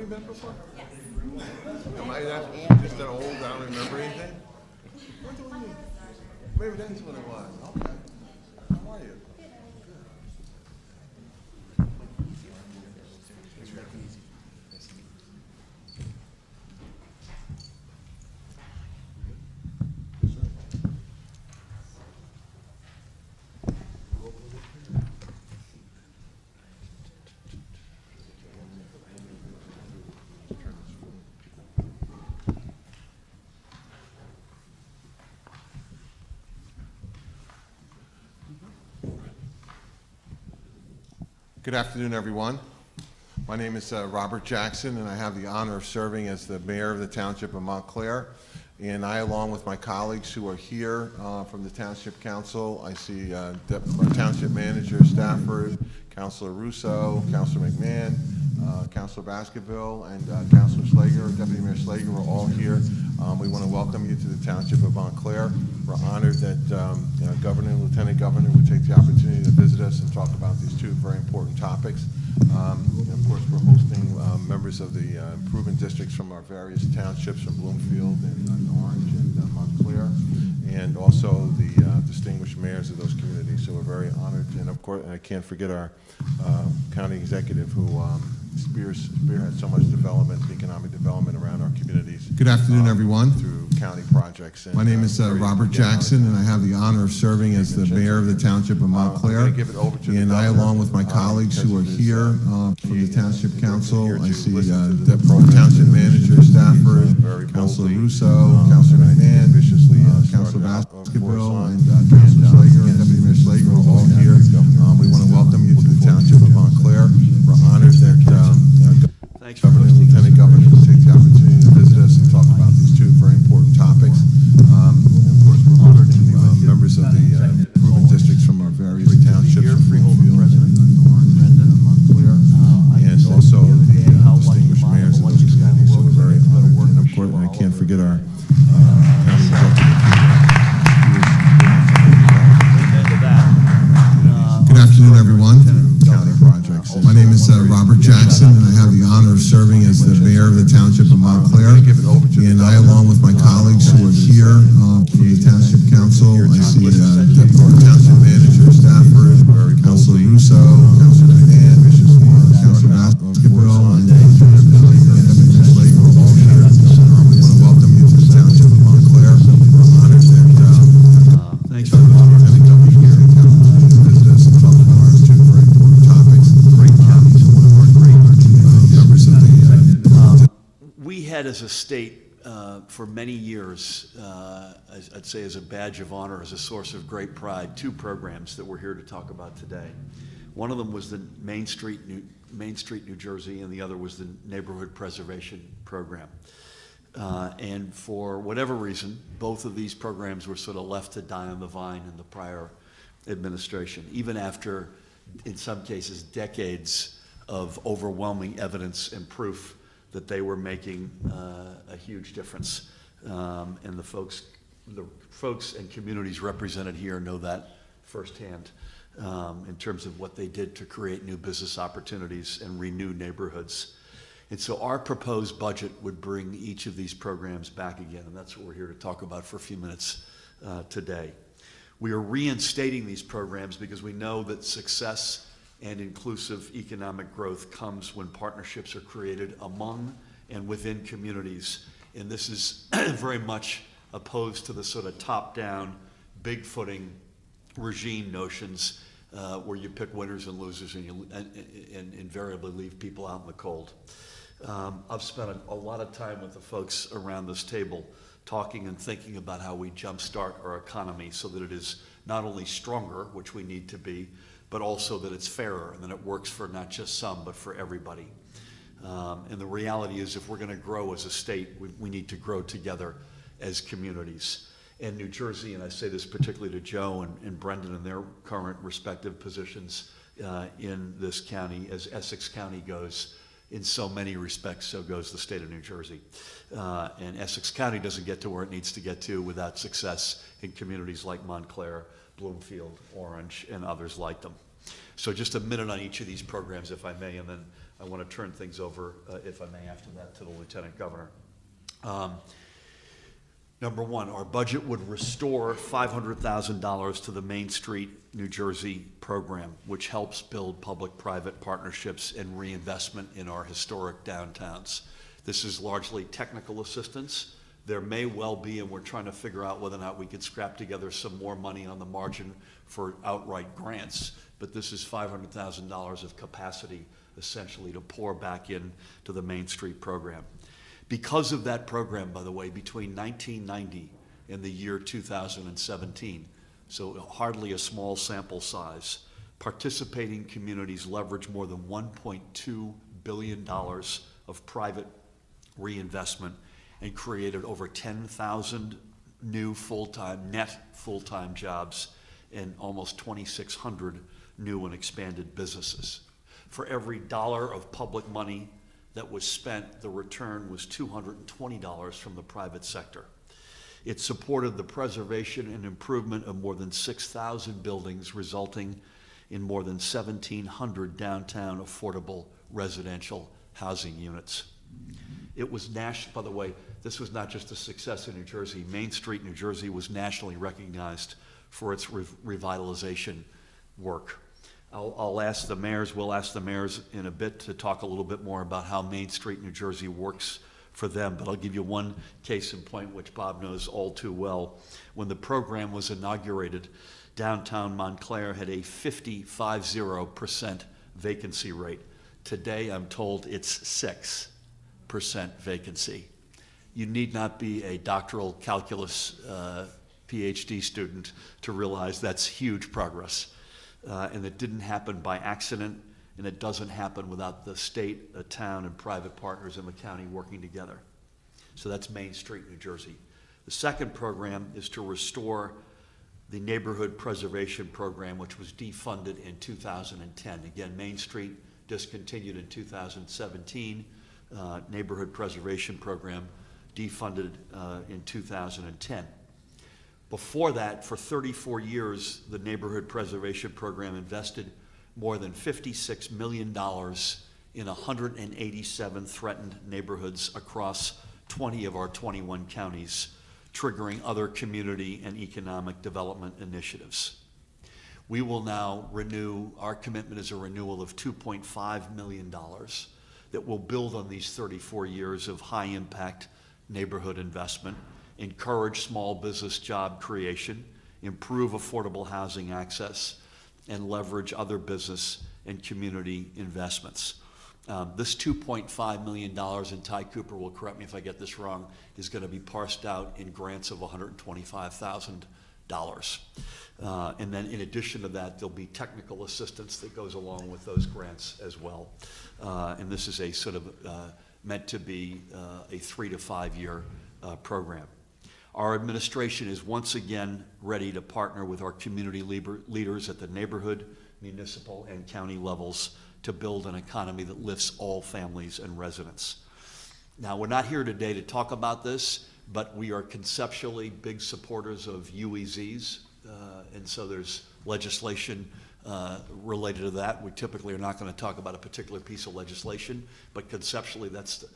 we met before? Yes. Am I just that old, I don't remember anything? Maybe that's what it was. Okay. How are you? Good afternoon, everyone. My name is Robert Jackson, and I have the honor of serving as the mayor of the Township of Montclair. And I, along with my colleagues who are here from the Township Council, I see our Township Manager Stafford, Councilor Russo, Councilor McMahon, Councilor Baskerville, and Councilor Slager, Deputy Mayor Slager, are all here. We want to welcome you to the Township of Montclair. We're honored that Governor and Lieutenant Governor would take the opportunity to visit us and talk about these two very important topics. Of course, we're hosting members of the improvement districts from our various townships, from Bloomfield and Orange and Montclair, and also the distinguished mayors of those communities. So we're very honored, and of course, I can't forget our county executive who spearhead so much development, economic development around our communities. Good afternoon, everyone. Through county projects. And, my name is Robert Jackson, and I have the honor of serving as the mayor of the Township of Montclair. And I, along with my colleagues who are here from the Township Council, I see Township Manager Stafford, Councilor Russo, Councilor McMahon, Councilor Baskerville, and Councilor Slager, and Deputy Mayor Slager are all here. We want to welcome you to the Township of Montclair. We're honored that Governor and Lieutenant Governor will take the opportunity to visit us and talk about these two very important topics. Of course, we're honored to members of the improvement districts from our various townships, from Bloomfield and Orange and Montclair, and also the distinguished mayors of those communities. So we're very honored, and of course, I can't forget our county executive. Good afternoon, everyone. County projects. My name is Robert Jackson, and I have the honor of serving as the mayor of the Township of Montclair. And I, along with my colleagues who are here from the Township Council, I see Township Manager Stafford, Councilor Russo, Councilor McMahon, Councilor Baskerville, and Deputy Mayor Slager are all here. We want to welcome you to the Township of Montclair. We're honored that thanks for Lieutenant Governor here to visit us and talk about our two very important topics. Great counties, one of our great members of the. We had, as a state, for many years, I'd say as a badge of honor, as a source of great pride, two programs that we're here to talk about today. One of them was the Main Street, New Jersey, and the other was the Neighborhood Preservation Program. And for whatever reason, both of these programs were sort of left to die on the vine in the prior administration, even after, in some cases, decades of overwhelming evidence and proof that they were making a huge difference. And the folks and communities represented here know that firsthand in terms of what they did to create new business opportunities and renew neighborhoods. And so our proposed budget would bring each of these programs back again, and that's what we're here to talk about for a few minutes today. We are reinstating these programs because we know that success and inclusive economic growth comes when partnerships are created among and within communities. And this is very much opposed to the sort of top-down, big-footing regime notions where you pick winners and losers and invariably leave people out in the cold. I've spent a lot of time with the folks around this table talking and thinking about how we jumpstart our economy so that it is not only stronger, which we need to be, but also that it's fairer and that it works for not just some, but for everybody. And the reality is, if we're going to grow as a state, we need to grow together as communities. And New Jersey, and I say this particularly to Joe and Brendan in their current respective positions in this county, as Essex County goes, in so many respects, so goes the state of New Jersey. And Essex County doesn't get to where it needs to get to without success in communities like Montclair, Bloomfield, Orange, and others like them. So just a minute on each of these programs, if I may, and then I want to turn things over, if I may, after that to the Lieutenant Governor. Number one, our budget would restore $500,000 to the Main Street, New Jersey program, which helps build public-private partnerships and reinvestment in our historic downtowns. This is largely technical assistance. There may well be, and we're trying to figure out whether or not we could scrap together some more money on the margin for outright grants, but this is $500,000 of capacity essentially to pour back in to the Main Street program. Because of that program, by the way, between 1990 and the year 2017, so hardly a small sample size, participating communities leverage more than $1.2 billion of private reinvestment and created over 10,000 new net full-time jobs and almost 2,600 new and expanded businesses. For every dollar of public money that was spent, the return was $220 from the private sector. It supported the preservation and improvement of more than 6,000 buildings, resulting in more than 1,700 downtown affordable residential housing units. It was national, by the way, this was not just a success in New Jersey. Main Street, New Jersey was nationally recognized for its revitalization work. We'll ask the mayors in a bit to talk a little bit more about how Main Street, New Jersey works for them, but I'll give you one case in point, which Bob knows all too well. When the program was inaugurated, downtown Montclair had a 50% vacancy rate. Today, I'm told it's 6% vacancy. You need not be a doctoral calculus PhD student to realize that's huge progress. And it didn't happen by accident, and it doesn't happen without the state, the town, and private partners in the county working together. So that's Main Street, New Jersey. The second program is to restore the Neighborhood Preservation Program, which was defunded in 2010. Again, Main Street discontinued in 2017. Neighborhood Preservation Program defunded in 2010. Before that, for 34 years, the Neighborhood Preservation Program invested more than $56 million in 187 threatened neighborhoods across 20 of our 21 counties, triggering other community and economic development initiatives. We will now renew, our commitment is a renewal of $2.5 million that will build on these 34 years of high-impact neighborhood investment, encourage small business job creation, improve affordable housing access, and leverage other business and community investments. This $2.5 million, and Ty Cooper will correct me if I get this wrong, is going to be parsed out in grants of $125,000. And then in addition to that, there'll be technical assistance that goes along with those grants as well. And this is a sort of meant to be a 3 to 5 year program. Our administration is once again ready to partner with our community leaders at the neighborhood, municipal, and county levels to build an economy that lifts all families and residents. Now, we're not here today to talk about this, but we are conceptually big supporters of UEZs, and so there's legislation related to that. We typically are not going to talk about a particular piece of legislation, but conceptually that's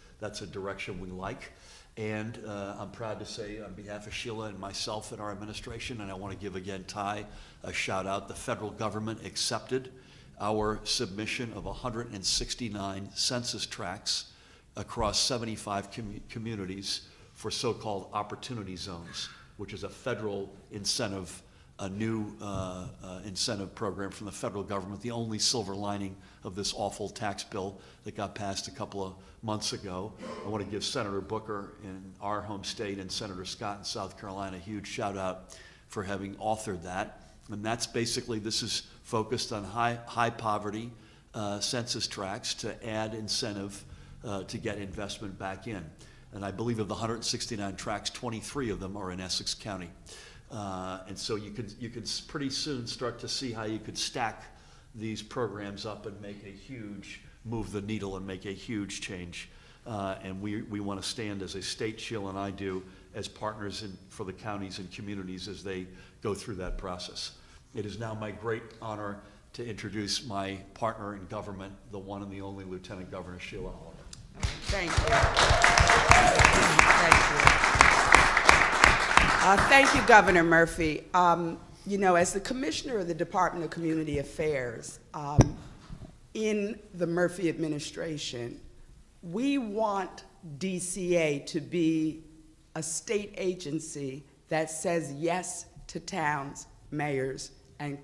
a direction we like. And I'm proud to say on behalf of Sheila and myself and our administration, and I want to give again Ty a shout out, the federal government accepted our submission of 169 census tracts across 75 communities for so-called opportunity zones, which is a federal incentive, a new incentive program from the federal government, the only silver lining of this awful tax bill that got passed a couple of months ago. I want to give Senator Booker in our home state and Senator Scott in South Carolina a huge shout out for having authored that. And that's basically, this is focused on high poverty census tracts to add incentive to get investment back in. And I believe of the 169 tracts, 23 of them are in Essex County. And so you could pretty soon start to see how you could stack these programs up and make a huge, move the needle and make a huge change. And we want to stand as a state, Sheila and I do, as partners for the counties and communities as they go through that process. It is now my great honor to introduce my partner in government, the one and the only Lieutenant Governor Sheila Oliver. Thank you. Thank you, Governor Murphy. You know, as the Commissioner of the Department of Community Affairs, in the Murphy administration, we want DCA to be a state agency that says yes to towns, mayors, and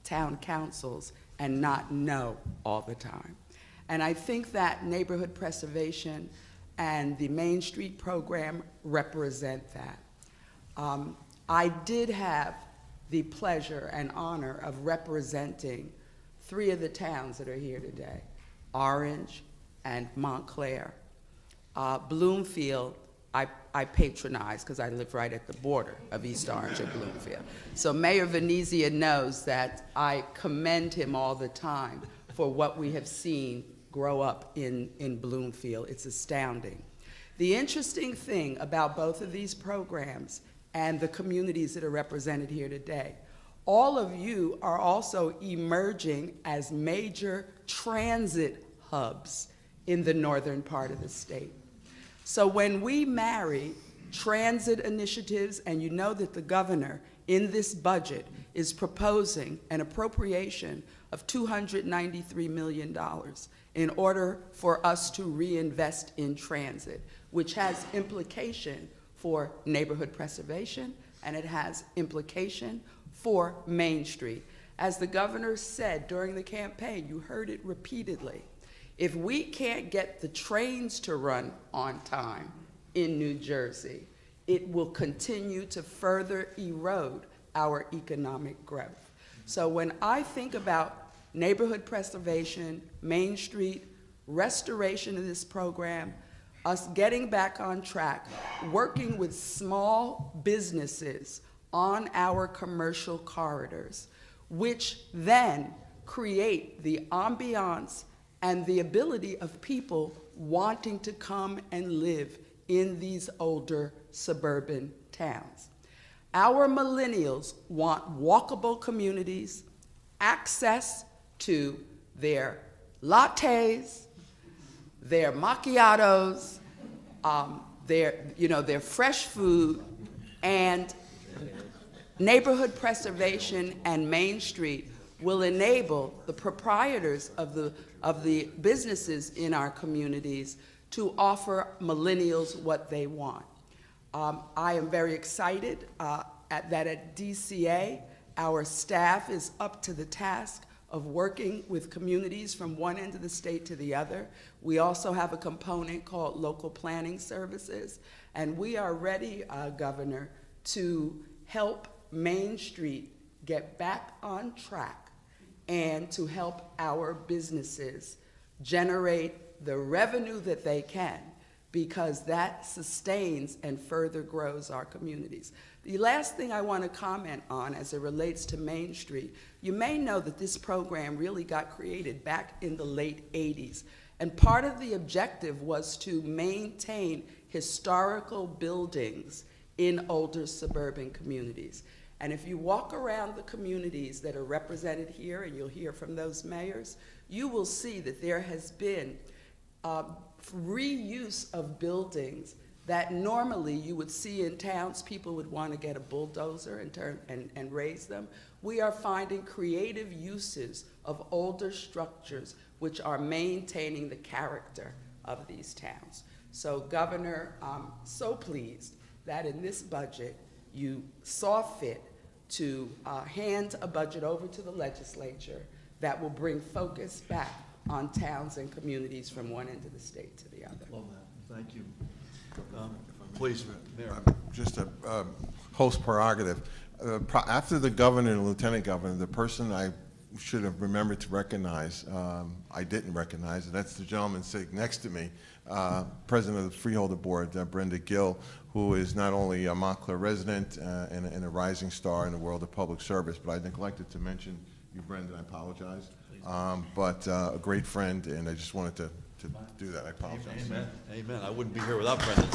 town councils, and not no all the time. And I think that neighborhood preservation and the Main Street program represent that. I did have the pleasure and honor of representing 3 of the towns that are here today, Orange and Montclair. Bloomfield, I patronize because I live right at the border of East Orange and Bloomfield. So Mayor Venezia knows that I commend him all the time for what we have seen grow up in Bloomfield. It's astounding. The interesting thing about both of these programs and the communities that are represented here today, all of you are also emerging as major transit hubs in the northern part of the state. So when we marry transit initiatives, and you know that the governor in this budget is proposing an appropriation of $293 million in order for us to reinvest in transit, which has implication for neighborhood preservation, and it has implication for Main Street. As the governor said during the campaign, you heard it repeatedly, if we can't get the trains to run on time in New Jersey, it will continue to further erode our economic growth. So when I think about neighborhood preservation, Main Street, restoration of this program, us getting back on track, working with small businesses on our commercial corridors, which then create the ambiance and the ability of people wanting to come and live in these older suburban towns. Our millennials want walkable communities, access to their lattes, their macchiatos, their fresh food, and neighborhood preservation and Main Street will enable the proprietors of the businesses in our communities to offer millennials what they want. I am very excited that at DCA, our staff is up to the task of working with communities from one end of the state to the other. We also have a component called local planning services, and we are ready, Governor, to help Main Street get back on track and to help our businesses generate the revenue that they can, because that sustains and further grows our communities. The last thing I want to comment on as it relates to Main Street, you may know that this program really got created back in the late 80s. And part of the objective was to maintain historical buildings in older suburban communities. And if you walk around the communities that are represented here, and you'll hear from those mayors, you will see that there has been reuse of buildings that normally you would see in towns. People would want to get a bulldozer and raise them. We are finding creative uses of older structures which are maintaining the character of these towns. So, Governor, I'm so pleased that in this budget you saw fit to hand a budget over to the legislature that will bring focus back on towns and communities from one end of the state to the other. Love that. Thank you. Please, Mayor. Just a host prerogative. After the governor and lieutenant governor, the person I should have remembered to recognize, I didn't recognize, and that's the gentleman sitting next to me, President of the Freeholder Board, Brenda Gill, who is not only a Montclair resident and a rising star in the world of public service, but I neglected to mention you, Brenda, I apologize, but a great friend, and I just wanted to do that. I apologize. Amen. Amen. I wouldn't be here without Brendan.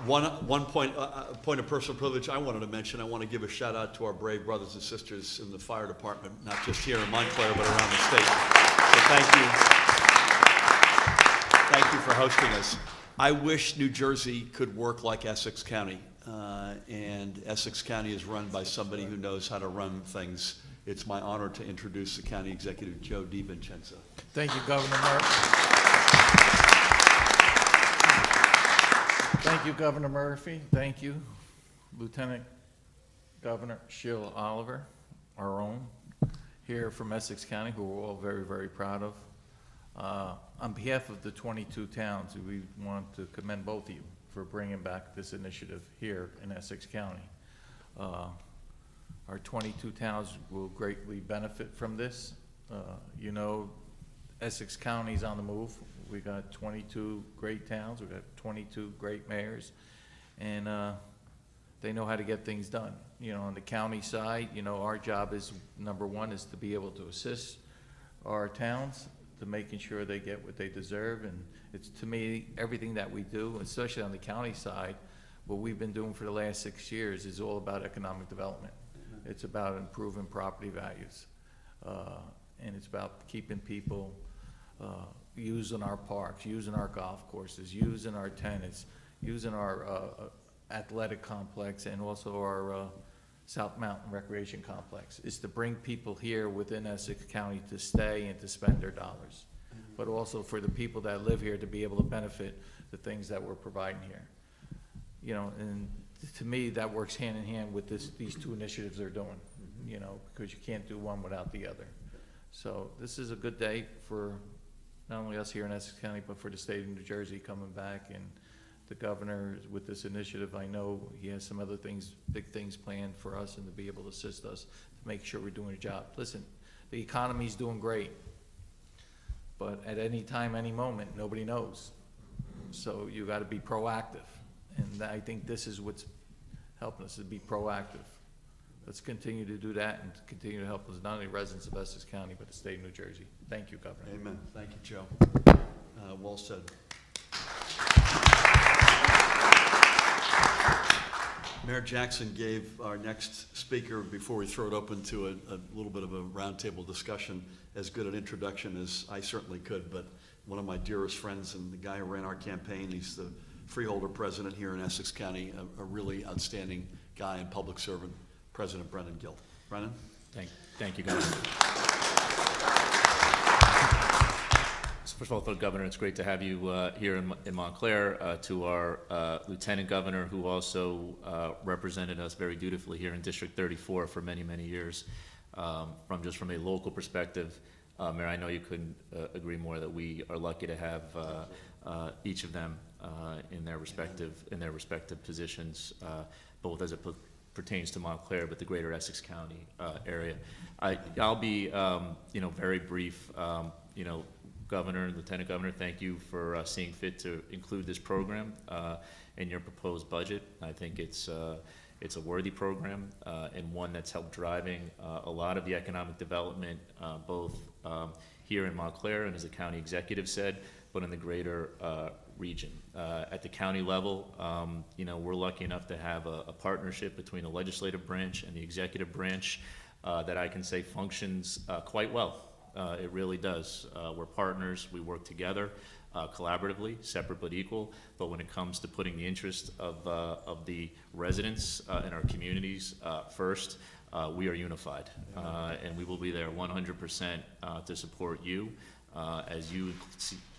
One point of personal privilege I wanted to mention. I want to give a shout out to our brave brothers and sisters in the fire department, not just here in Montclair, but around the state. So thank you. Thank you for hosting us. I wish New Jersey could work like Essex County, and Essex County is run by somebody who knows how to run things. It's my honor to introduce the County Executive, Jodie Vincenza. Thank you, Governor Murphy. Thank you, Governor Murphy. Thank you, Lieutenant Governor Sheila Oliver, our own, here from Essex County, who we're all very, very proud of. On behalf of the 22 towns, we want to commend both of you for bringing back this initiative here in Essex County. Our 22 towns will greatly benefit from this. You know, Essex County's on the move. We got 22 great towns. We got 22 great mayors, and they know how to get things done. You know, on the county side, you know, our job is, number one, is to be able to assist our towns to making sure they get what they deserve. And it's, to me, everything that we do, especially on the county side, what we've been doing for the last 6 years is all about economic development. It's about improving property values, and it's about keeping people using our parks, using our golf courses, using our tennis, using our athletic complex, and also our South Mountain Recreation Complex. Is to bring people here within Essex County to stay and to spend their dollars, but also for the people that live here to be able to benefit the things that we're providing here. You know, and to me, that works hand in hand with these two initiatives they're doing, you know, because you can't do one without the other. So this is a good day for not only us here in Essex County, but for the state of New Jersey coming back. And the governor, with this initiative, I know he has some other things, big things planned for us, and to be able to assist us to make sure we're doing a job. Listen, the economy's doing great, but at any time, any moment, nobody knows. So you got to be proactive. And I think this is what's helping us, to be proactive. Let's continue to do that and continue to help us, not only residents of Essex County, but the state of New Jersey. Thank you, Governor. Amen. Thank you, Joe. Well said. Mayor Jackson gave our next speaker, before we throw it open to a little bit of a roundtable discussion, as good an introduction as I certainly could, but one of my dearest friends and the guy who ran our campaign, he's the freeholder president here in Essex County, a really outstanding guy and public servant, President Brennan Gill. Brennan? Thank you, Governor. So first of all, Governor, it's great to have you here in Montclair. To our Lieutenant Governor, who also represented us very dutifully here in District 34 for many, many years. From a local perspective, Mayor, I know you couldn't agree more that we are lucky to have each of them in their respective positions, both as it pertains to Montclair, but the greater Essex County area. I'll be, very brief. Governor and Lieutenant Governor, thank you for seeing fit to include this program in your proposed budget. I think it's a worthy program and one that's helped driving a lot of the economic development, both here in Montclair and, as the county executive said, but in the greater region. At the county level, we're lucky enough to have a partnership between the legislative branch and the executive branch that I can say functions quite well. It really does. We're partners. We work together collaboratively, separate but equal. But when it comes to putting the interest of the residents in our communities first, we are unified. And we will be there 100% to support you as you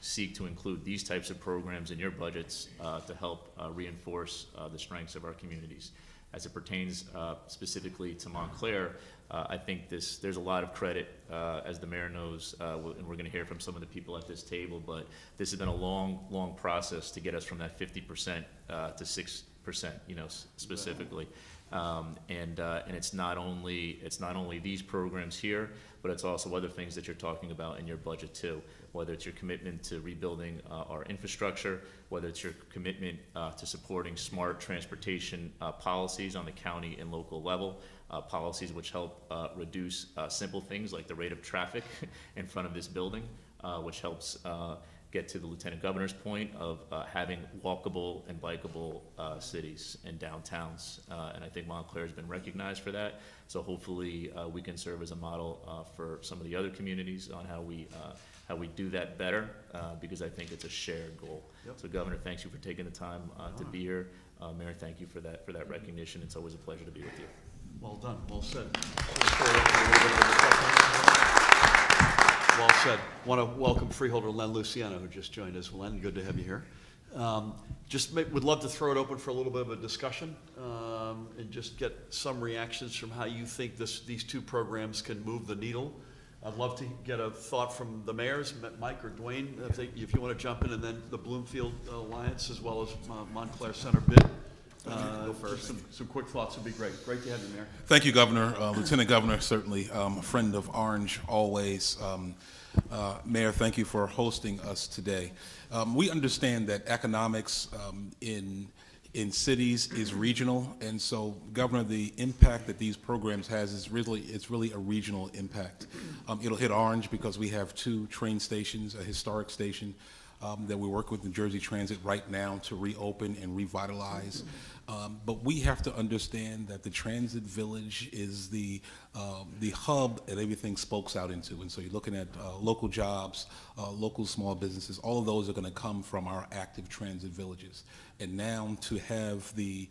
seek to include these types of programs in your budgets to help reinforce the strengths of our communities. As it pertains specifically to Montclair, I think there's a lot of credit, as the mayor knows, and we're going to hear from some of the people at this table, but this has been a long process to get us from that 50% to 6%, specifically. And it's not only these programs here, but it's also other things that you're talking about in your budget too, whether it's your commitment to rebuilding our infrastructure, whether it's your commitment to supporting smart transportation policies on the county and local level, policies which help reduce simple things like the rate of traffic in front of this building, which helps get to the Lieutenant Governor's point of having walkable and bikeable cities and downtowns. And I think Montclair has been recognized for that. So hopefully we can serve as a model for some of the other communities on how we do that better, because I think it's a shared goal. Yep. So Governor, thanks you for taking the time to be here. Mayor, thank you for that recognition. It's always a pleasure to be with you. Well done, well said. Well said. Want to welcome freeholder Len Luciano, who just joined us. Len, good to have you here. Would love to throw it open for a little bit of a discussion and just get some reactions from how you think these two programs can move the needle. I'd love to get a thought from the mayors, Mike or Dwayne, if you want to jump in, and then the Bloomfield Alliance, as well as Montclair Center bid. Go first. Some quick thoughts would be great. Great to have you, Mayor. Thank you, Governor. Lieutenant Governor, certainly a friend of Orange always. Mayor, thank you for hosting us today. We understand that economics in cities is regional, and so, Governor, the impact that these programs has is really a regional impact. It'll hit Orange because we have 2 train stations, a historic station that we work with New Jersey Transit right now to reopen and revitalize. But we have to understand that the transit village is the hub that everything spokes out into. And so you're looking at local jobs, local small businesses, all of those are going to come from our active transit villages. And now to have the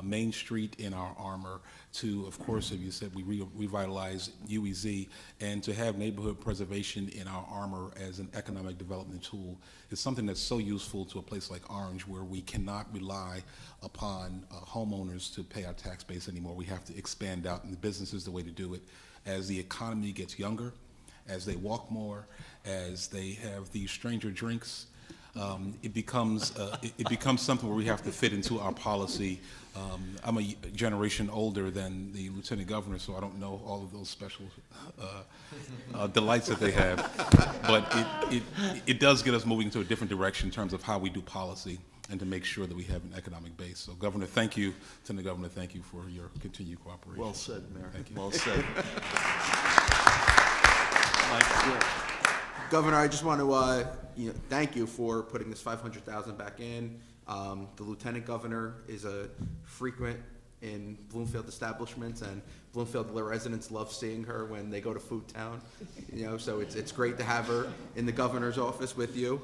Main Street in our armor, to, of course, as you said, we revitalize UEZ, and to have neighborhood preservation in our armor as an economic development tool is something that's so useful to a place like Orange, where we cannot rely upon homeowners to pay our tax base anymore. We have to expand out, and the business is the way to do it. As the economy gets younger, as they walk more, as they have these stranger drinks, it becomes something where we have to fit into our policy. I'm a generation older than the Lieutenant Governor, so I don't know all of those special delights that they have. But it does get us moving into a different direction in terms of how we do policy and to make sure that we have an economic base. So, Governor, thank you. Lieutenant Governor, thank you for your continued cooperation. Well said, Mayor. Thank you. Well said. Mike. Governor, I just want to thank you for putting this $500,000 back in. The Lieutenant Governor is a frequent in Bloomfield establishments, and Bloomfield residents love seeing her when they go to Food Town. So it's great to have her in the governor's office with you,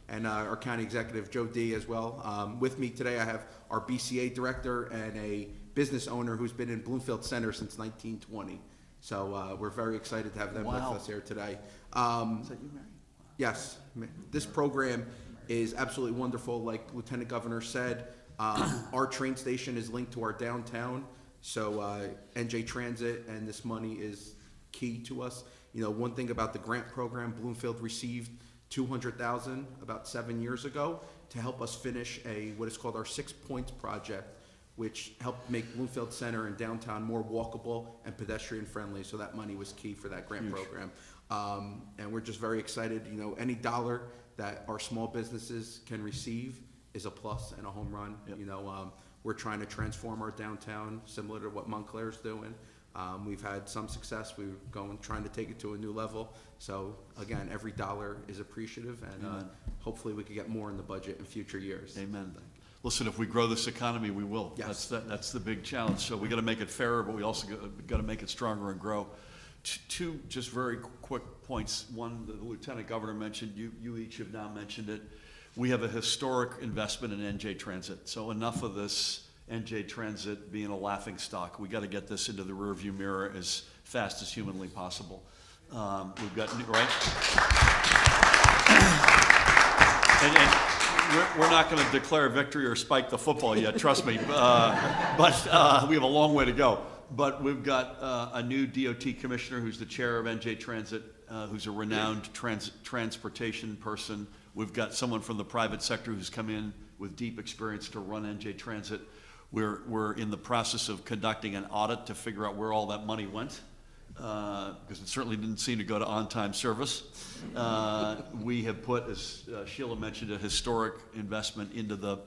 and our county executive Jodie as well. With me today, I have our BCA director and a business owner who's been in Bloomfield Center since 1920. So we're very excited to have them with us here today. Is that you, Mary? Yes, this program is absolutely wonderful. Like Lieutenant Governor said, our train station is linked to our downtown, so NJ Transit and this money is key to us. One thing about the grant program, Bloomfield received $200,000 about 7 years ago to help us finish what is called our 6 Points project, which helped make Bloomfield Center and downtown more walkable and pedestrian friendly. So that money was key for that grant program. And we're just very excited. Any dollar that our small businesses can receive is a plus and a home run. Yep. We're trying to transform our downtown similar to what Montclair's doing. We've had some success. We're trying to take it to a new level. So again, every dollar is appreciative, and hopefully we can get more in the budget in future years. Amen. Listen, if we grow this economy, we will. Yes. That's the big challenge. So we got to make it fairer, but we also got to make it stronger and grow. Two just very quick points. One, the Lieutenant Governor mentioned, you each have now mentioned it. We have a historic investment in NJ Transit. So enough of this NJ Transit being a laughing stock. We got to get this into the rearview mirror as fast as humanly possible. We've got, right? And we're not going to declare victory or spike the football yet, trust me. But we have a long way to go. But we've got a new DOT commissioner who's the chair of NJ Transit, who's a renowned transportation person. We've got someone from the private sector who's come in with deep experience to run NJ Transit. We're in the process of conducting an audit to figure out where all that money went, because it certainly didn't seem to go to on-time service. We have put, as Sheila mentioned, a historic investment into the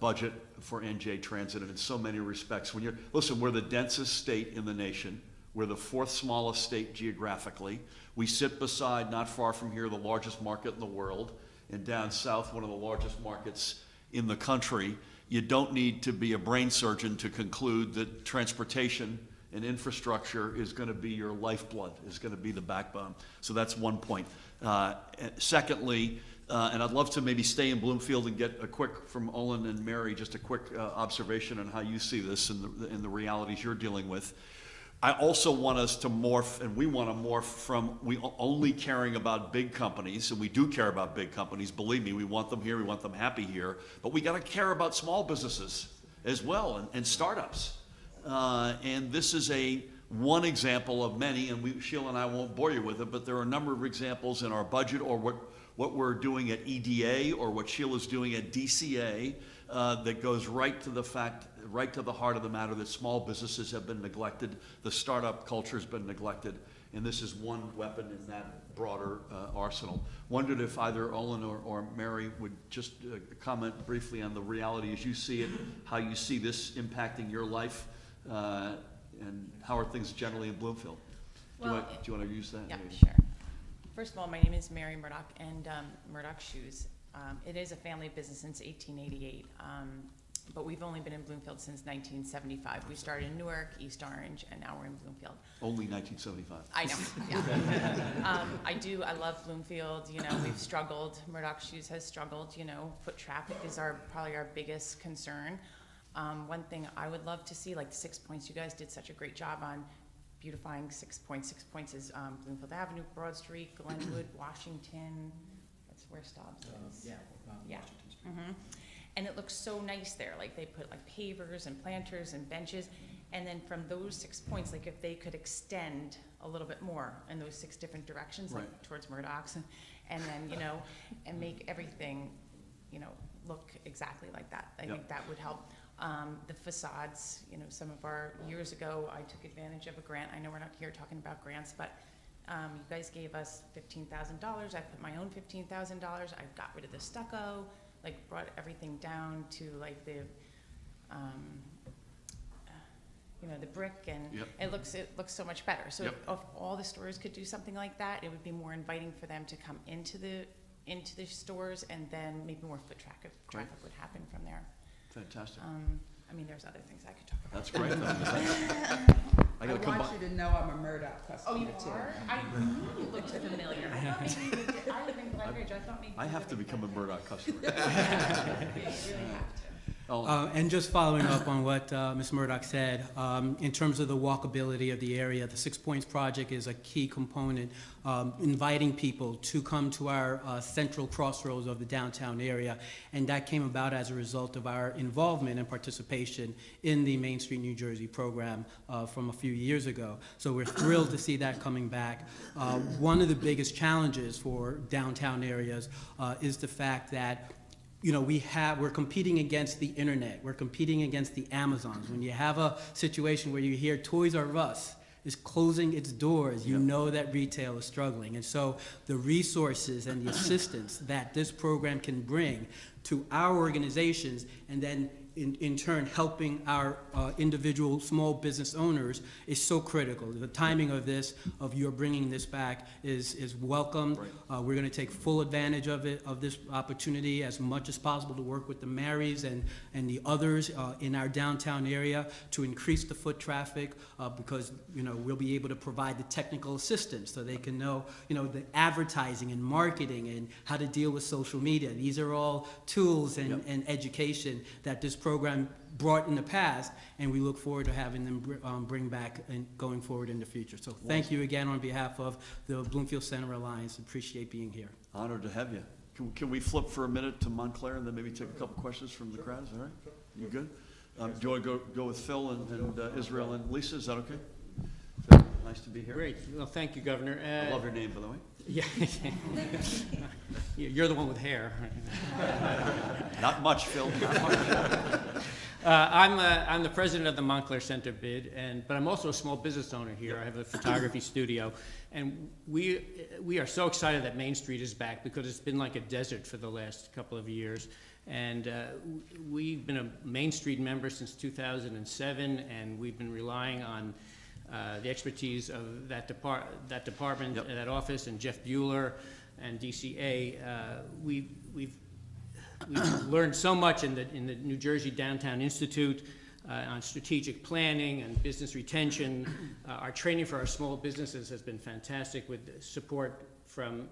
budget for NJ Transit, and in so many respects. Listen, we're the densest state in the nation. We're the 4th smallest state geographically. We sit beside, not far from here, the largest market in the world, and down south, one of the largest markets in the country. You don't need to be a brain surgeon to conclude that transportation and infrastructure is going to be your lifeblood, is going to be the backbone. So that's one point. Secondly, and I'd love to maybe stay in Bloomfield and get a quick, from Olin and Mary, just a quick observation on how you see this and the realities you're dealing with. I also want us to morph, and we want to morph from we only caring about big companies, and we do care about big companies, believe me, we want them here, we want them happy here, but we got to care about small businesses as well, and startups. And this is one example of many, and Sheila and I won't bore you with it, but there are a number of examples in our budget, or what we're doing at EDA, or what Sheila's doing at DCA, that goes right to the heart of the matter, that small businesses have been neglected, the startup culture has been neglected, and this is one weapon in that broader arsenal. Wondered if either Olin or Mary would just comment briefly on the reality as you see it, how you see this impacting your life, and how are things generally in Bloomfield? Well, do you want to use that? Yeah, sure. First of all, my name is Mary Murdoch, and Murdoch Shoes. It is a family business since 1888, but we've only been in Bloomfield since 1975. We started in Newark, East Orange, and now we're in Bloomfield. Only 1975. I know, yeah. I love Bloomfield. You know, we've struggled. Murdoch Shoes has struggled. You know, foot traffic is probably our biggest concern. One thing I would love to see, like the 6 Points, you guys did such a great job on beautifying 6 Points. 6 Points is Bloomfield Avenue, Broad Street, Glenwood, Washington. That's where Stobbs is. Yeah. Mm-hmm. And it looks so nice there. Like they put like pavers and planters and benches. And then from those 6 points, like if they could extend a little bit more in those 6 different directions, right, like towards Murdoch's, and then, you know, and make everything, you know, look exactly like that. I think that would help. The facades, you know, some of our years ago, I took advantage of a grant. I know we're not here talking about grants, but you guys gave us $15,000. I put my own $15,000. I got rid of the stucco, like brought everything down to like the, you know, the brick, and it looks so much better. So if all the stores could do something like that, it would be more inviting for them to come into the stores, and then maybe more foot traffic would happen from there. Fantastic. I mean, there's other things I could talk about. That's great. I want you to know I'm a Murdoch customer. Oh, you too. are? I knew you looked familiar. I thought maybe you did. I live in Glenridge. I thought maybe I have to become a Murdoch customer. You really have to. And just following up on what Ms. Murdoch said, in terms of the walkability of the area, the 6 Points project is a key component, inviting people to come to our central crossroads of the downtown area, and that came about as a result of our involvement and participation in the Main Street New Jersey program from a few years ago. So we're thrilled to see that coming back. One of the biggest challenges for downtown areas is the fact that, you know, we're competing against the internet. We're competing against the Amazons. When you have a situation where you hear Toys R Us is closing its doors, you know that retail is struggling. And so the resources and the assistance that this program can bring to our organizations, and then in turn helping our individual small business owners, is so critical. The timing of this, of your bringing this back, is welcomed. Right. We're going to take full advantage of this opportunity as much as possible to work with the Marys and the others in our downtown area to increase the foot traffic, because, you know, we'll be able to provide the technical assistance so they can know, you know, the advertising and marketing and how to deal with social media. These are all tools and education that this program brought in the past, and we look forward to having them bring back and going forward in the future. So thank you again on behalf of the Bloomfield Center Alliance. Appreciate being here. Honored to have you. Can we flip for a minute to Montclair and then maybe take a couple questions from the crowd? Is that all right? You good? Do you want to go with Phil and Israel and Lisa? Is that okay? Phil, nice to be here. Great. Well, thank you, Governor. I love your name, by the way. Yeah. You're the one with hair. Not much, Phil. Not much. I'm the president of the Montclair Center bid, but I'm also a small business owner here. I have a photography studio, and we are so excited that Main Street is back, because it's been like a desert for the last couple of years. And we've been a Main Street member since 2007, and we've been relying on the expertise of that department, Yep. that office, and Jeff Bueller and DCA. We've learned so much in the New Jersey Downtown Institute on strategic planning and business retention. Our training for our small businesses has been fantastic with support from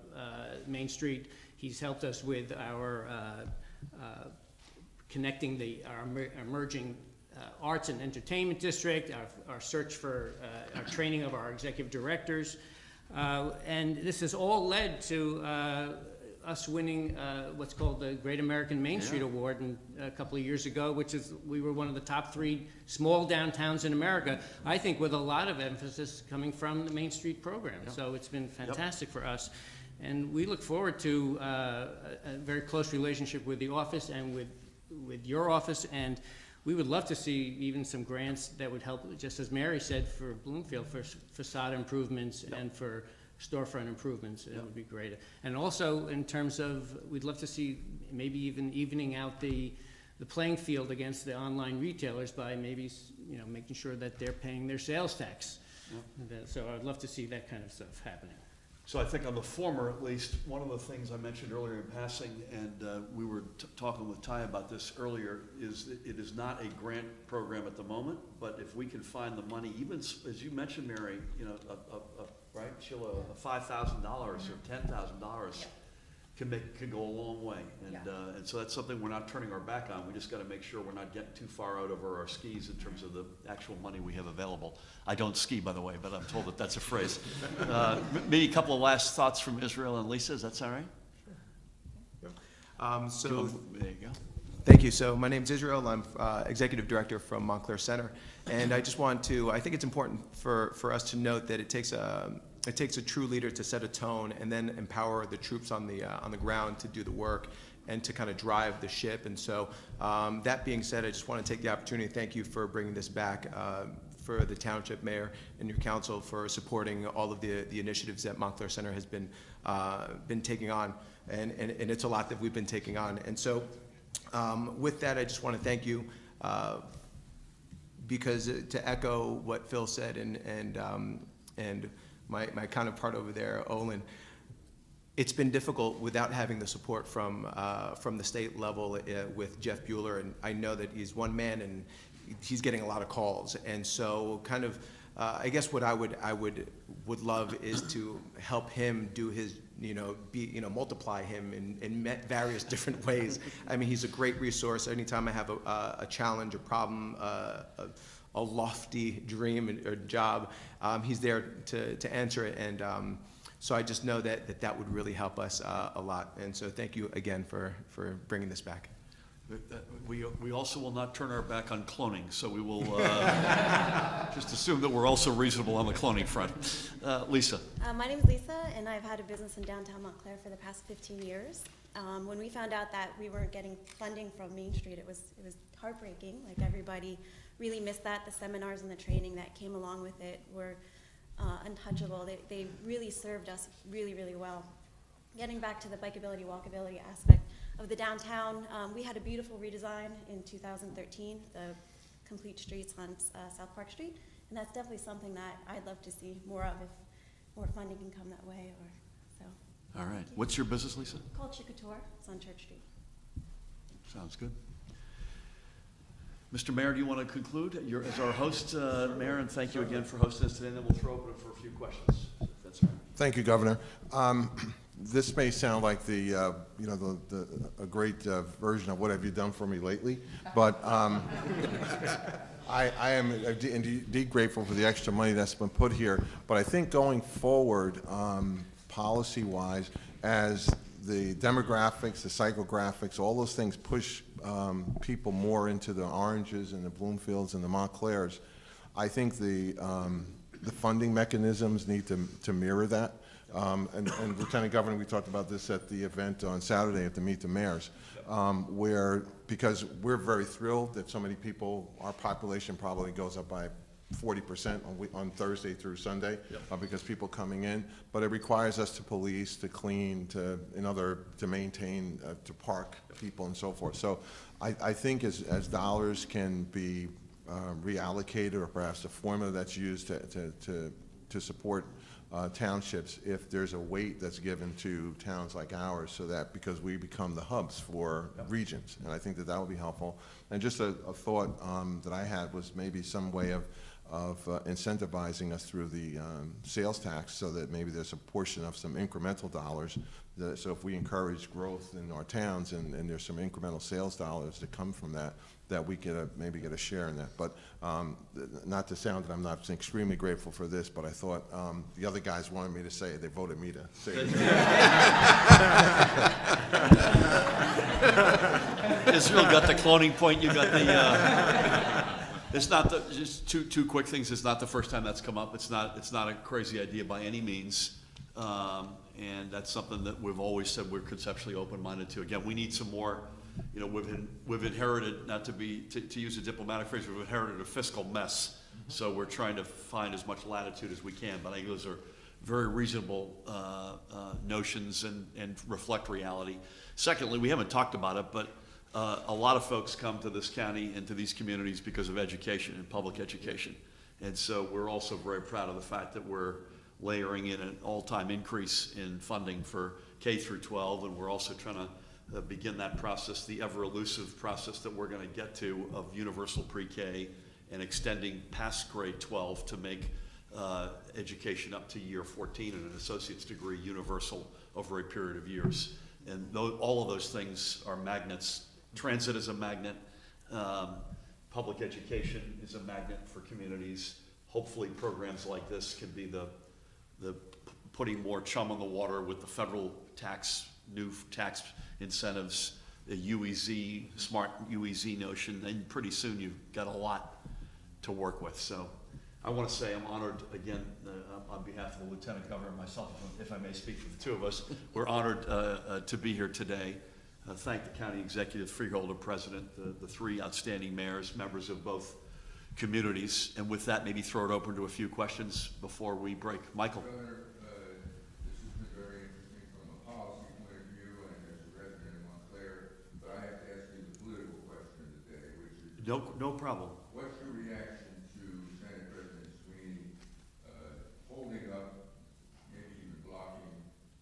Main Street. He's helped us with our connecting our emerging arts and entertainment district, our search for our training of our executive directors. And this has all led to us winning what's called the Great American Main Street Award a couple of years ago, which is, we were one of the top 3 small downtowns in America, I think with a lot of emphasis coming from the Main Street program. So it's been fantastic for us. And we look forward to a very close relationship with the office and with your office, and we would love to see even some grants that would help, just as Mary said, for Bloomfield, for facade improvements and for storefront improvements. It would be great. And also in terms of, we'd love to see maybe even evening out the playing field against the online retailers by maybe, you know, making sure that they're paying their sales tax. So I'd love to see that kind of stuff happening. So I think on the former, at least, one of the things I mentioned earlier in passing, and we were talking with Ty about this earlier, is that it is not a grant program at the moment, but if we can find the money, even as you mentioned, Mary, you know, right, Sheila, $5,000 or $10,000 can go a long way, and so that's something we're not turning our back on. We just got to make sure we're not getting too far out over our skis in terms of the actual money we have available. I don't ski, by the way, but I'm told that that's a phrase. Maybe a couple of last thoughts from Israel and Lisa. Is that all right? Sure. There you go. Thank you. So my name's Israel. I'm Executive Director from Montclair Center. And I just want to, I think it's important for us to note that it takes a true leader to set a tone and then empower the troops on the ground to do the work and to kind of drive the ship. And so that being said, I just want to take the opportunity to thank you for bringing this back, for the Township Mayor and your council for supporting all of the initiatives that Montclair Center has been taking on. And it's a lot that we've been taking on. And so with that, I just want to thank you because to echo what Phil said and my counterpart over there, Olin, it's been difficult without having the support from the state level with Jeff Bueller, and I know that he's one man and he's getting a lot of calls, and so kind of I guess what I would love is to help him do his, multiply him in various different ways. I mean, he's a great resource. Anytime I have a challenge, a problem, a lofty dream or job, he's there to answer it. And so I just know that would really help us a lot. And so thank you again for bringing this back. We also will not turn our back on cloning, so we will just assume that we're also reasonable on the cloning front. Lisa. My name is Lisa, and I've had a business in downtown Montclair for the past 15 years. When we found out that we weren't getting funding from Main Street, it was heartbreaking. Like, everybody really missed that. The seminars and the training that came along with it were untouchable. They really served us really, really well. Getting back to the bikeability, walkability aspect of the downtown, we had a beautiful redesign in 2013, the complete streets on South Park Street, and that's definitely something that I'd love to see more of if more funding can come that way. All right. What's your business, Lisa? Called Chicatoire. It's on Church Street. Sounds good. Mr. Mayor, do you want to conclude? You're as our host, Mayor, and thank you again for hosting us today, and then we'll throw open it for a few questions, if that's all right. Thank you, Governor. This may sound like a great version of what have you done for me lately, but I am indeed grateful for the extra money that's been put here. But I think going forward, policy-wise, as the demographics, the psychographics, all those things push people more into the Oranges and the Bloomfields and the Montclairs, I think the funding mechanisms need to mirror that. And Lieutenant Governor, we talked about this at the event on Saturday at the Meet the Mayors, because we're very thrilled that so many people, our population probably goes up by 40% on Thursday through Sunday, because people coming in, but it requires us to police, to clean, to maintain, to park people and so forth. So I think as dollars can be reallocated, or perhaps the formula that's used to support townships, if there's a weight that's given to towns like ours, so that, because we become the hubs for regions, and I think that would be helpful. And just a thought that I had was maybe some way of incentivizing us through the sales tax, so that maybe there's a portion of some incremental dollars. So if we encourage growth in our towns, and there's some incremental sales dollars that come from that, that we could maybe get a share in that. But not to sound that I'm not extremely grateful for this, but I thought the other guys wanted me to say it. They voted me to say it. Israel got the cloning point. You got the. It's not the, just two quick things. It's not the first time that's come up. It's not a crazy idea by any means, and that's something that we've always said we're conceptually open-minded to. Again, we need some more. You know, we've inherited, not to use a diplomatic phrase, we've inherited a fiscal mess. So we're trying to find as much latitude as we can. But I think those are very reasonable notions and reflect reality. Secondly, we haven't talked about it, but a lot of folks come to this county and to these communities because of education and public education. And so we're also very proud of the fact that we're layering in an all-time increase in funding for K through 12, and we're also trying to begin that process, the ever-elusive process that we're going to get to of universal pre-K and extending past grade 12 to make education up to year 14 and an associate's degree universal over a period of years. And all of those things are magnets. Transit is a magnet. Public education is a magnet for communities. Hopefully programs like this can be the putting more chum on the water with the federal new tax incentives, the UEZ, smart UEZ notion, and pretty soon you've got a lot to work with. So I want to say I'm honored again on behalf of the Lieutenant Governor and myself, if I may speak for the two of us. We're honored to be here today. Thank the County Executive Freeholder President, the three outstanding mayors, members of both communities. And with that, maybe throw it open to a few questions before we break. Michael. Governor, this has been very interesting from a policy point of view and as a resident of Montclair, but I have to ask you the political question today, which is... No problem. What's your reaction to Senate President Sweeney holding up, maybe even blocking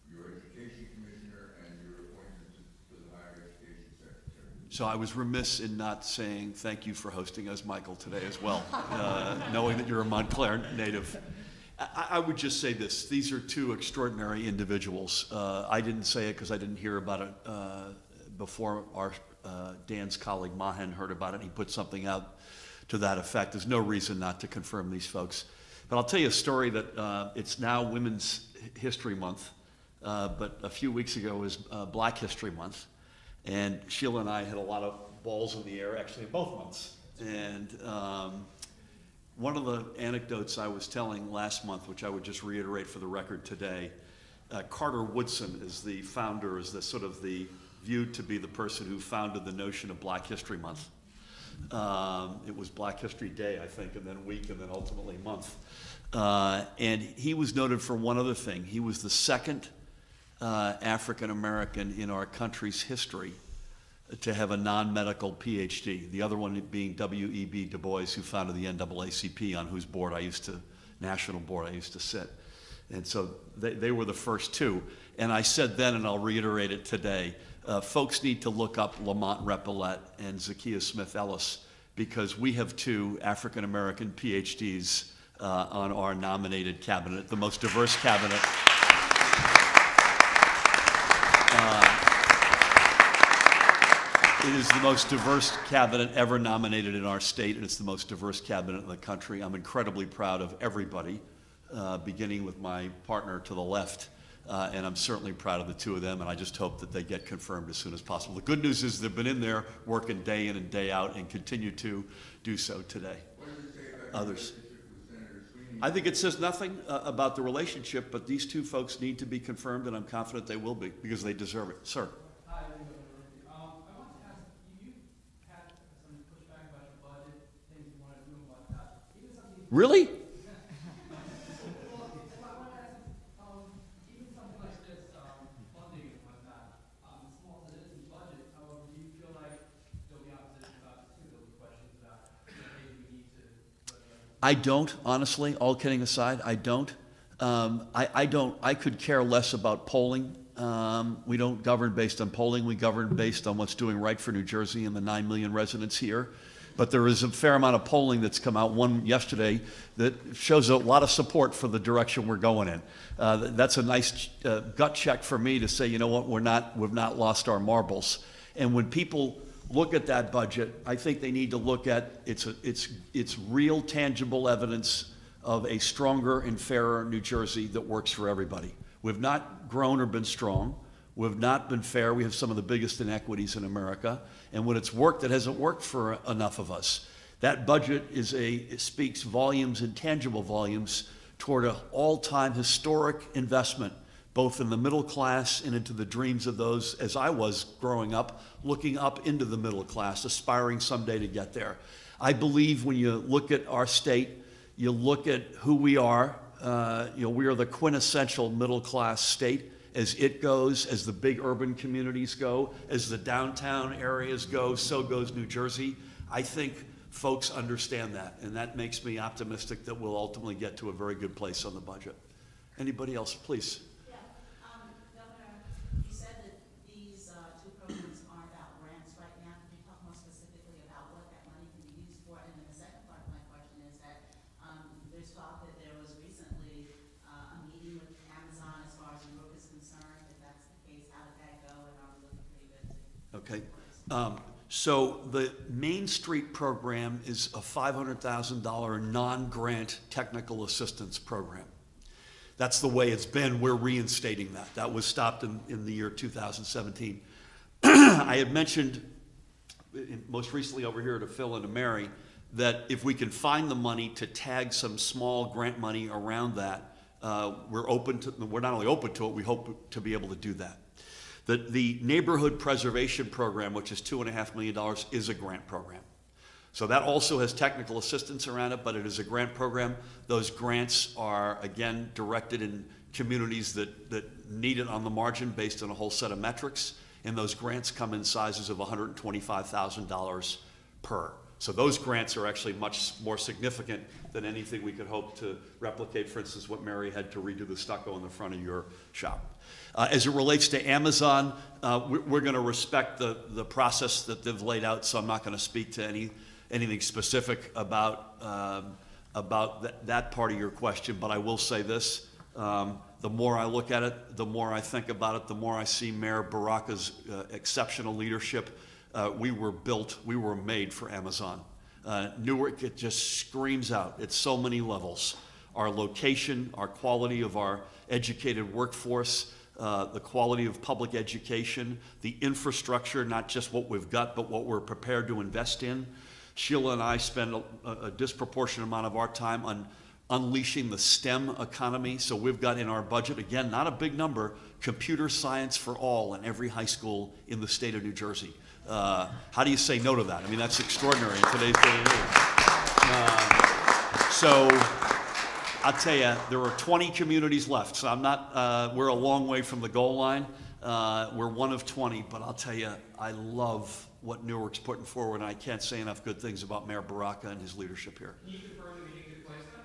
your education commissioner and your appointment to the higher education secretary? So I was remiss in not saying thank you for hosting us, Michael, today as well, knowing that you're a Montclair native. I would just say this. These are two extraordinary individuals. I didn't say it because I didn't hear about it before our Dan's colleague Mahan heard about it. He put something out to that effect. There's no reason not to confirm these folks. But I'll tell you a story that it's now Women's History Month, but a few weeks ago was Black History Month. And Sheila and I had a lot of balls in the air, actually, in both months. And one of the anecdotes I was telling last month, which I would just reiterate for the record today, Carter Woodson is the founder, is the sort of the viewed to be the person who founded the notion of Black History Month. It was Black History Day, I think, and then week, and then ultimately month. And he was noted for one other thing. He was the second African American in our country's history to have a non-medical PhD. The other one being W.E.B. Du Bois, who founded the NAACP, on whose board national board I used to sit. And so they were the first two. And I said then, and I'll reiterate it today, folks need to look up Lamont Repillette and Zakiya Smith Ellis, because we have two African American PhDs on our nominated cabinet, the most diverse cabinet. It is the most diverse cabinet ever nominated in our state, and it's the most diverse cabinet in the country. I'm incredibly proud of everybody, beginning with my partner to the left, and I'm certainly proud of the two of them, and I just hope that they get confirmed as soon as possible. The good news is they've been in there working day in and day out and continue to do so today. What does it say about Others. your relationship with Senator Sweeney? I think it says nothing about the relationship, but these two folks need to be confirmed, and I'm confident they will be, because they deserve it. Sir. Hi, I wanted to ask, you had some pushback about your budget, things you wanted to do about that. Even something... Really? Even something like this, funding and whatnot, small citizens budget, however, do you feel like there'll be opposition about this too? There'll be questions about, maybe we need I don't, honestly, all kidding aside, I don't. I could care less about polling. We don't govern based on polling. We govern based on what's doing right for New Jersey and the 9 million residents here. But there is a fair amount of polling that's come out, one yesterday, that shows a lot of support for the direction we're going in. That's a nice gut check for me to say, you know what, we've not lost our marbles. And when people look at that budget, I think they need to look at it's real, tangible evidence of a stronger and fairer New Jersey that works for everybody. We've not grown or been strong. We've not been fair. We have some of the biggest inequities in America. And when it's worked, it hasn't worked for enough of us. That budget it speaks volumes and tangible volumes toward an all-time historic investment, both in the middle class and into the dreams of those, as I was growing up, looking up into the middle class, aspiring someday to get there. I believe when you look at our state, you look at who we are, we are the quintessential middle-class state. As it goes, as the big urban communities go, as the downtown areas go, so goes New Jersey. I think folks understand that, and that makes me optimistic that we'll ultimately get to a very good place on the budget. Anybody else, please? Yeah, Governor, you said that these two programs are about grants right now. Can you talk more specifically about what that money can be used for? And then the second part of my question is that there's talk that there was recently a meeting with Amazon as far as Europe is concerned. If that's the case, how did that go, and are we looking pretty good too? Okay. So the Main Street program is a $500,000 non-grant technical assistance program. That's the way it's been. We're reinstating that. That was stopped in the year 2017. I had mentioned most recently over here to Phil and to Mary that if we can find the money to tag some small grant money around that, we're not only open to it, we hope to be able to do that. The Neighborhood Preservation Program, which is $2.5 million, is a grant program. So that also has technical assistance around it, but it is a grant program. Those grants are, again, directed in communities that need it on the margin based on a whole set of metrics, and those grants come in sizes of $125,000 per. So those grants are actually much more significant than anything we could hope to replicate, for instance, what Mary had to redo the stucco in the front of your shop. As it relates to Amazon, we're going to respect the process that they've laid out, so I'm not going to speak to anything specific about that part of your question, but I will say this. The more I look at it, the more I think about it, the more I see Mayor Baraka's exceptional leadership. We were made for Amazon. Newark, it just screams out. It's so many levels. Our location, our quality of our educated workforce, the quality of public education, the infrastructure, not just what we've got, but what we're prepared to invest in. Sheila and I spend a disproportionate amount of our time on unleashing the STEM economy. So we've got in our budget, again, not a big number, computer science for all in every high school in the state of New Jersey. How do you say no to that? I mean, that's extraordinary in today's day and age. So I'll tell you, there are 20 communities left. So we're a long way from the goal line. We're one of 20, but I'll tell you, I love what Newark's putting forward, and I can't say enough good things about Mayor Baraka and his leadership here. Can you confirm the meeting took place now?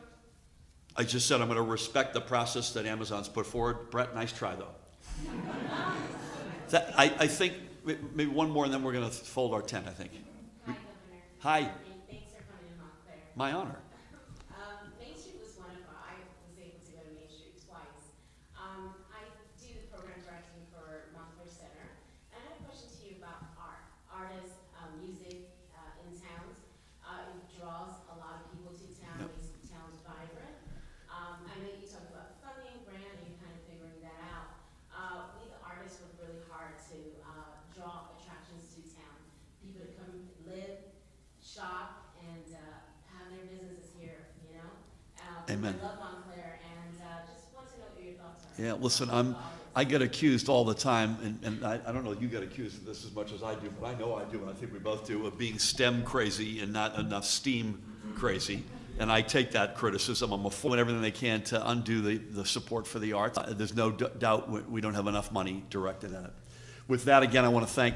I just said I'm going to respect the process that Amazon's put forward. Brett, nice try, though. I think maybe one more, and then we're going to fold our tent, I think. Hi, Governor. Hi. And thanks for coming to Montclair. My honor. Main Street was I was able to go to Main Street twice. I do the program directing for Montclair Center. And I have a question to you about art. Art is music in towns. It draws a lot of people to town, makes towns vibrant. I know you talked about funding, grant, and you're kind of figuring that out. We, the artists, work really hard to draw attractions to town. People to come live, shop, and have their businesses here, you know? Amen. I love Montclair, and just want to know what your thoughts are. Yeah, listen, I get accused all the time, and I don't know if you get accused of this as much as I do, but I know I do, and I think we both do, of being STEM crazy and not enough STEAM crazy. And I take that criticism. I'm doing everything they can to undo the support for the arts. There's no doubt we don't have enough money directed at it. With that, again, I want to thank